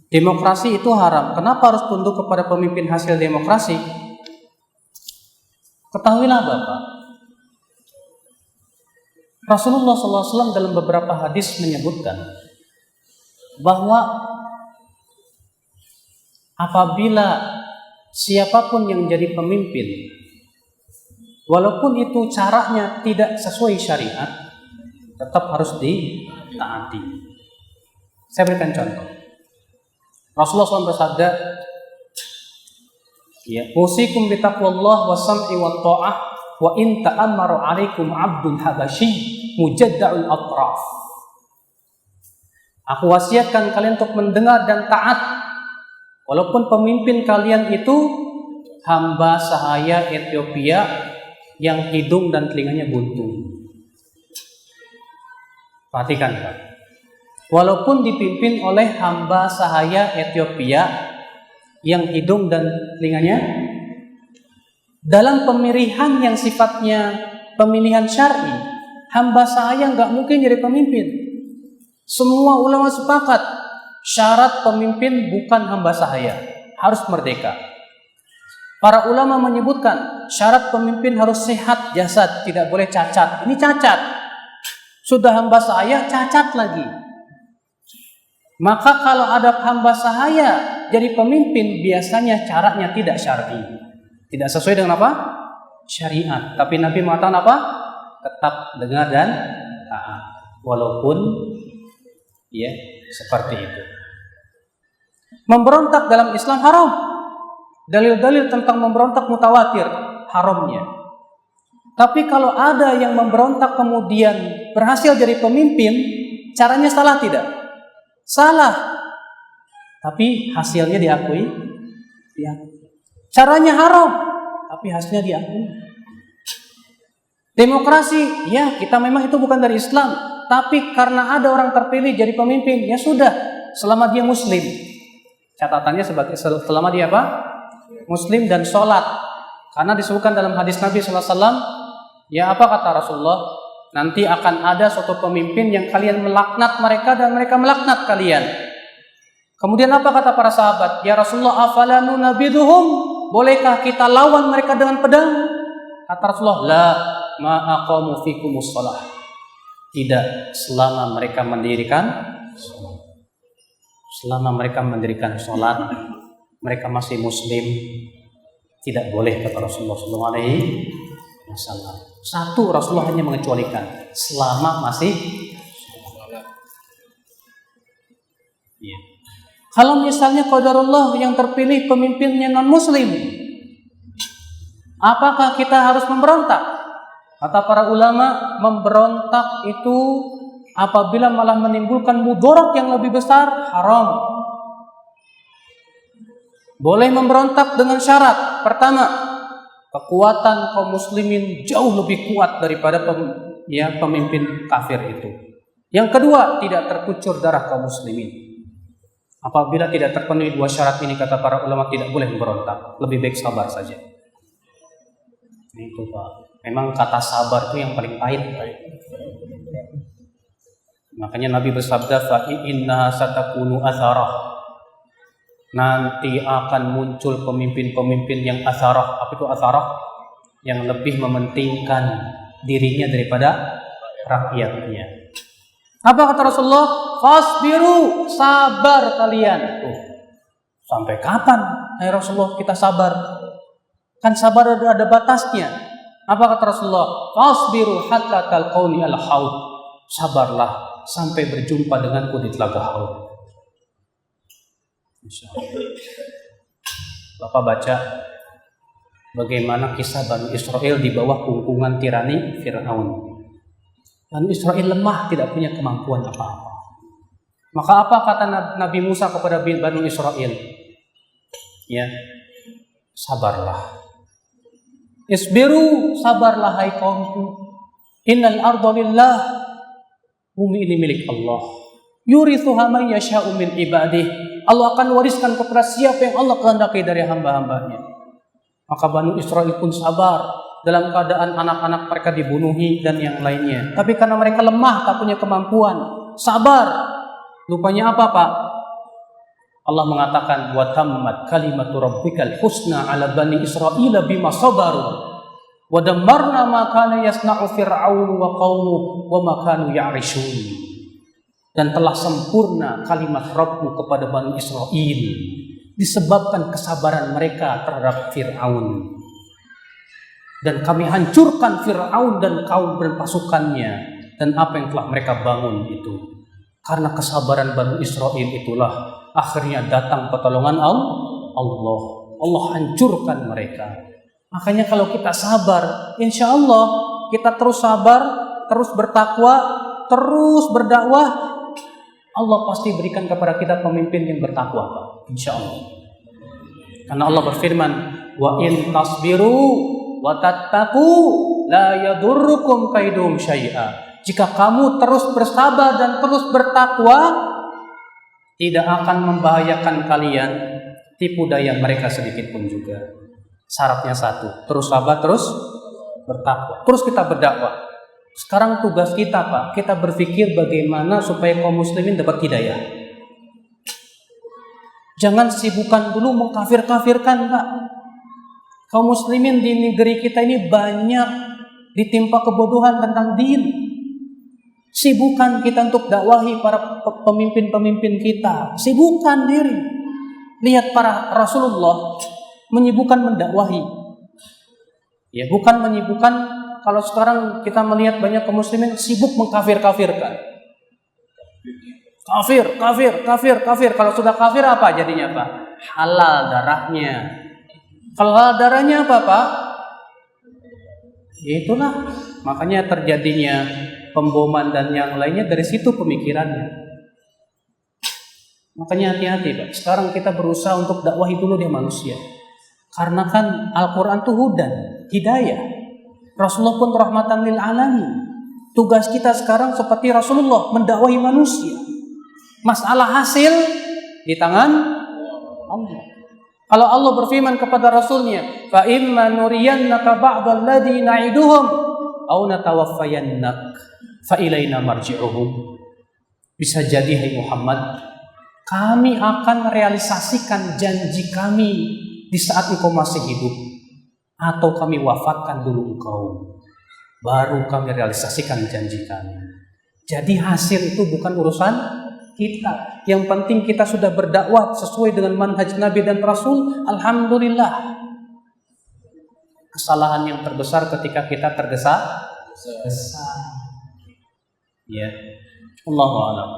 Demokrasi itu haram. Kenapa harus tunduk kepada pemimpin hasil demokrasi? Ketahuilah Bapak, Rasulullah SAW dalam beberapa hadis menyebutkan bahwa apabila siapapun yang jadi pemimpin, walaupun itu caranya tidak sesuai syariat, tetap harus ditaati. Saya berikan contoh. Rasulullah SAW bersabda, ya, usikum bitaqwallah wa sam'i wa ta'ah wa in ta'ammaru 'alaikum 'abdun habasyi mujadda'ul atraf. Aku wasiatkan kalian untuk mendengar dan taat walaupun pemimpin kalian itu hamba sahaya Ethiopia yang hidung dan telinganya buntung. Perhatikan Pak. Walaupun dipimpin oleh hamba sahaya Ethiopia yang hidung dan telinganya, dalam pemilihan yang sifatnya pemilihan syar'i, hamba sahaya nggak mungkin jadi pemimpin. Semua ulama sepakat syarat pemimpin bukan hamba sahaya, harus merdeka. Para ulama menyebutkan syarat pemimpin harus sehat jasad, tidak boleh cacat. Ini cacat. Sudah hamba sahaya, cacat lagi. Maka kalau ada hamba sahaya jadi pemimpin, biasanya caranya tidak syar'i. Tidak sesuai dengan apa? Syariat. Tapi Nabi mengatakan apa? Tetap dengar dan taat. Walaupun ya seperti itu. Memberontak dalam Islam haram. Dalil-dalil tentang memberontak mutawatir haramnya. Tapi kalau ada yang memberontak kemudian berhasil jadi pemimpin, caranya salah tidak? Salah. Tapi hasilnya diakui. Caranya haram, tapi hasilnya diakui. Demokrasi, ya kita memang itu bukan dari Islam, tapi karena ada orang terpilih jadi pemimpin, ya sudah, selama dia muslim. Catatannya sebagai selama dia apa? Muslim dan sholat. Karena disebutkan dalam hadis Nabi SAW, ya apa kata Rasulullah? Nanti akan ada suatu pemimpin yang kalian melaknat mereka dan mereka melaknat kalian. Kemudian apa kata para sahabat? Ya Rasulullah, afala nunabiduhum? Bolehkah kita lawan mereka dengan pedang? Kata Rasulullah, la ma'aqamu fikumus shalah. Tidak, selama mereka mendirikan sholat. Selama mereka mendirikan sholat, mereka masih muslim, tidak boleh, kata Rasulullah SAW. Satu, Rasulullah hanya mengecualikan, selama masih sholat. Ya. Kalau misalnya qadarullah yang terpilih pemimpinnya non-muslim, apakah kita harus memberontak? Kata para ulama, memberontak itu apabila malah menimbulkan mudarat yang lebih besar, haram. Boleh memberontak dengan syarat. Pertama, kekuatan kaum muslimin jauh lebih kuat daripada pemimpin kafir itu. Yang kedua, tidak terkucur darah kaum muslimin. Apabila tidak terpenuhi dua syarat ini, kata para ulama, tidak boleh memberontak. Lebih baik sabar saja. Itu Pak. Memang kata sabar itu yang paling pahit. Makanya Nabi bersabda, fa inna satakunu atharah. Nanti akan muncul pemimpin-pemimpin yang atharah. Apa itu atharah? Yang lebih mementingkan dirinya daripada rakyatnya. Apa kata Rasulullah? Fasbiru, sabar kalian. Sampai kapan, hai Rasulullah, kita sabar? Kan sabar ada batasnya. Apa kata Rasulullah? Fasbiru hatta talqauni al-haud. Sabarlah sampai berjumpa denganku di telaga haud. Insyaallah. Bapak baca bagaimana kisah Bani Israel di bawah kungkungan tirani Fir'aun. Bani Israel lemah, tidak punya kemampuan apa-apa. Maka apa kata Nabi Musa kepada Bani Israel? Ya, sabarlah. Isbiru, sabarlah hai kaumku. Innal arda lillah. Bumi ini milik Allah. Yurithuha man yasha'u min ibadih. Allah akan wariskan kepada siapa yang Allah kehendaki dari hamba-hambanya. Maka Bani Israel pun sabar. Dalam keadaan anak-anak mereka dibunuhi dan yang lainnya. Tapi karena mereka lemah, tak punya kemampuan, sabar. Lupanya apa Pak? Allah mengatakan wa tammat kalimatu rabbikal husna ala bani Israila bima sabaru wa dammarna ma kana yasna'u fir'aun wa qaumuhu wa ma kanu ya'rishun. Dan telah sempurna kalimat Rabbmu kepada Bani Israel disebabkan kesabaran mereka terhadap Fir'aun. Dan kami hancurkan Fir'aun dan kaum berpasukannya dan apa yang telah mereka bangun itu. Karena kesabaran Bani Israel itulah akhirnya datang pertolongan Allah. Allah hancurkan mereka. Makanya kalau kita sabar, insya Allah kita terus sabar, terus bertakwa, terus berdakwah, Allah pasti berikan kepada kita pemimpin yang bertakwa, Pak. Insya Allah. Karena Allah berfirman, wa in tasbiru wa tattaqu la yadurrukum kaidum syai'a. Jika kamu terus bersabar dan terus bertakwa, tidak akan membahayakan kalian tipu daya mereka sedikit pun juga. Syaratnya satu, terus sabar, terus bertakwa, terus kita berdakwah. Sekarang tugas kita, Pak, kita berpikir bagaimana supaya kaum muslimin dapat hidayah. Jangan sibukkan dulu mengkafir-kafirkan, Pak. Kaum muslimin di negeri kita ini banyak ditimpa kebodohan tentang din. Sibukkan kita untuk dakwahi para pemimpin-pemimpin kita. Sibukkan diri. Lihat para Rasulullah menyibukkan mendakwahi. Ya, bukan menyibukkan. Kalau sekarang kita melihat banyak kaum muslimin sibuk mengkafir-kafirkan. Kafir. Kalau sudah kafir apa jadinya, Pak? Halal darahnya. Kalau halal darahnya apa, Pak? Ya itulah. Makanya terjadinya pemboman dan yang lainnya dari situ pemikirannya. Makanya hati-hati, Pak. Sekarang kita berusaha untuk dakwahi dulu dia manusia. Karena kan Al-Quran itu hudan, hidayah. Rasulullah pun rahmatan lil alamin. Tugas kita sekarang seperti Rasulullah mendakwahi manusia. Masalah hasil di tangan Allah. Kalau Allah berfirman kepada Rasulnya, fa imma nuriyannaka ba'dal ladzi na'iduhum aw natawaffayannak fa ilaina marji'uhum. Bisa jadi hai Muhammad, kami akan realisasikan janji kami di saat engkau masih hidup, atau kami wafatkan dulu engkau, baru kami realisasikan janji kami. Jadi hasil itu bukan urusan kita. Yang penting kita sudah berdakwah sesuai dengan manhaj Nabi dan Rasul. Alhamdulillah. Kesalahan yang terbesar ketika kita tergesa-gesa. Ya, Allahu a'lam.